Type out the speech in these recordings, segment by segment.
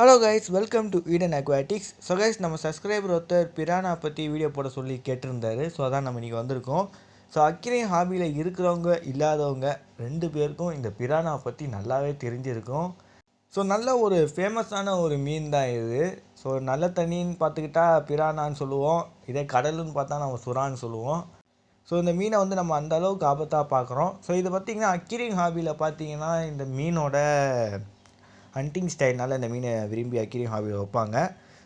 Hello guys, welcome to Eden aquatics. So guys, நம்ம subscriber ஒருத்தர் பிரானா பற்றி வீடியோ போட சொல்லி கேட்டிருந்தாரு. ஸோ அதான் நம்ம இன்றைக்கி வந்திருக்கோம். ஸோ அக்வேரியம் ஹாபியில் இருக்கிறவங்க இல்லாதவங்க ரெண்டு பேருக்கும் இந்த பிரானா பற்றி நல்லாவே தெரிஞ்சிருக்கும். ஸோ நல்ல ஒரு ஃபேமஸான ஒரு மீன் தான் இது. ஸோ நல்ல தண்ணின்னு பார்த்துக்கிட்டா பிரானான்னு சொல்லுவோம், இதே கடலுன்னு பார்த்தா நம்ம சுறான்னு சொல்லுவோம். ஸோ இந்த மீனை வந்து நம்ம அந்த அளவுக்கு ஆபத்தாக பார்க்குறோம். ஸோ இது பார்த்திங்கன்னா அக்வேரியம் ஹாபியில் பார்த்தீங்கன்னா இந்த மீனோட ஹண்டிங் ஸ்டைல்னால் இந்த மீனை விரும்பி அக்வேரியம் ஹாபியில் வைப்பாங்க.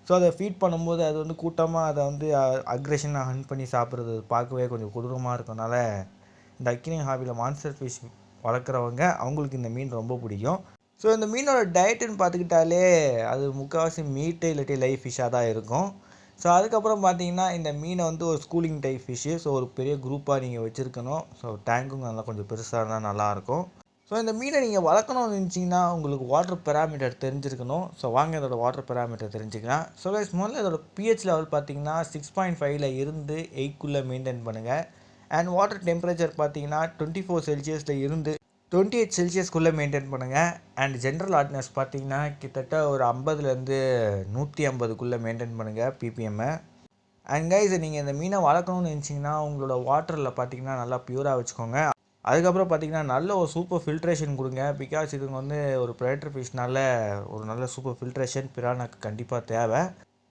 ஸோ அதை ஃபீட் பண்ணும்போது அது வந்து கூட்டமாக அதை வந்து அக்ரெஷனாக ஹண்ட் பண்ணி சாப்பிட்றது பார்க்கவே கொஞ்சம் கொடூரமாக இருக்கனால இந்த அக்வேரியம் ஹாபியில் மான்ஸ்டர் ஃபிஷ் வளர்க்குறவங்க அவங்களுக்கு இந்த மீன் ரொம்ப பிடிக்கும். ஸோ இந்த மீனோட டயட்டுன்னு பார்த்துக்கிட்டாலே அது முக்கால்வாசி மீட்டு இல்லாட்டி லைஃப் ஃபிஷ்ஷாக தான் இருக்கும். ஸோ அதுக்கப்புறம் பார்த்தீங்கன்னா இந்த மீனை வந்து ஒரு ஸ்கூலிங் டைப் ஃபிஷ்ஷு. ஸோ ஒரு பெரிய குரூப்பாக நீங்கள் வச்சுருக்கணும். ஸோ டேங்க்கும் நல்லா கொஞ்சம் பெருசாக இருந்தால் நல்லாயிருக்கும். ஸோ இந்த மீனை நீங்கள் வளர்க்கணும்னு நினச்சிங்கன்னா உங்களுக்கு வாட்டர் பேராமீட்டர் தெரிஞ்சிருக்கணும். ஸோ வாங்க இதோட வாட்டர் பேராமீட்டர் தெரிஞ்சுக்கலாம். ஸோ கைஸ், முதல்ல இதோட பிஹெச் லெவல் பார்த்தீங்கன்னா 6.5 இருந்து 8க்குள்ளே மெயின்டைன் பண்ணுங்கள். அண்ட் வாட்டர் டெம்பரேச்சர் பார்த்தீங்கன்னா 24 செல்சியஸில் இருந்து 28 செல்சியஸ்க்குள்ளே மெயின்டைன் பண்ணுங்கள். அண்ட் ஜென்ரல் ஹாட்னஸ் பார்த்தீங்கன்னா கிட்டத்தட்ட ஒரு 50லேருந்து 150க்குள்ளே மெயின்டைன் பண்ணுங்கள் பிபிஎம்மை. அண்ட் கைஸ், நீங்கள் இந்த மீனை வளர்க்கணும்னு நினச்சிங்கன்னா உங்களோட வாட்டரில் பார்த்தீங்கன்னா நல்லா ப்யூராக வச்சுக்கோங்க. அதுக்கப்புறம் பார்த்திங்கன்னா நல்ல ஒரு சூப்பர் ஃபில்ட்ரேஷன் கொடுங்க. பிகாஸ் இதுங்க வந்து ஒரு ப்ரெடேட்டர் ஃபிஷ்னால ஒரு நல்ல சூப்பர் ஃபில்ட்ரேஷன் பிரானாக்கு கண்டிப்பாக தேவை.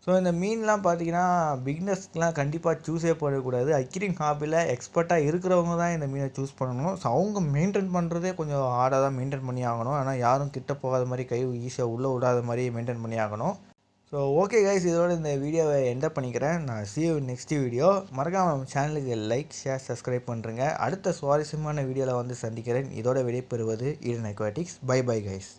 ஸோ இந்த மீன்லாம் பார்த்திங்கன்னா பிகினர்ஸ்க்கெலாம் கண்டிப்பாக சூஸே பண்ணக்கூடாது. அக்வேரியம் ஹாபியில் எக்ஸ்பர்ட்டாக இருக்கிறவங்க தான் இந்த மீனை சூஸ் பண்ணணும். ஸோ அவங்க மெயின்டைன் பண்ணுறதே கொஞ்சம் ஹார்டாக தான் மெயின்டைன் பண்ணி ஆகணும். ஆனால் யாரும் கிட்ட போகாத மாதிரி கை ஈஸியாக உள்ளே விடாத மாதிரி மெயின்டைன் பண்ணி ஆகணும். ஸோ ஓகே கைஸ், இதோட இந்த வீடியோவை எண்ட் பண்ணிக்கிறேன். நான் see you நெக்ஸ்ட் வீடியோ. மறக்காமல் நம்ம சேனலுக்கு லைக், ஷேர், சப்ஸ்கிரைப் பண்ணுறேங்க. அடுத்த சுவாரஸ்யமான வீடியோவில் வந்து சந்திக்கிறேன். இதோட விடைபெறுவது Eden aquatics. Bye bye guys.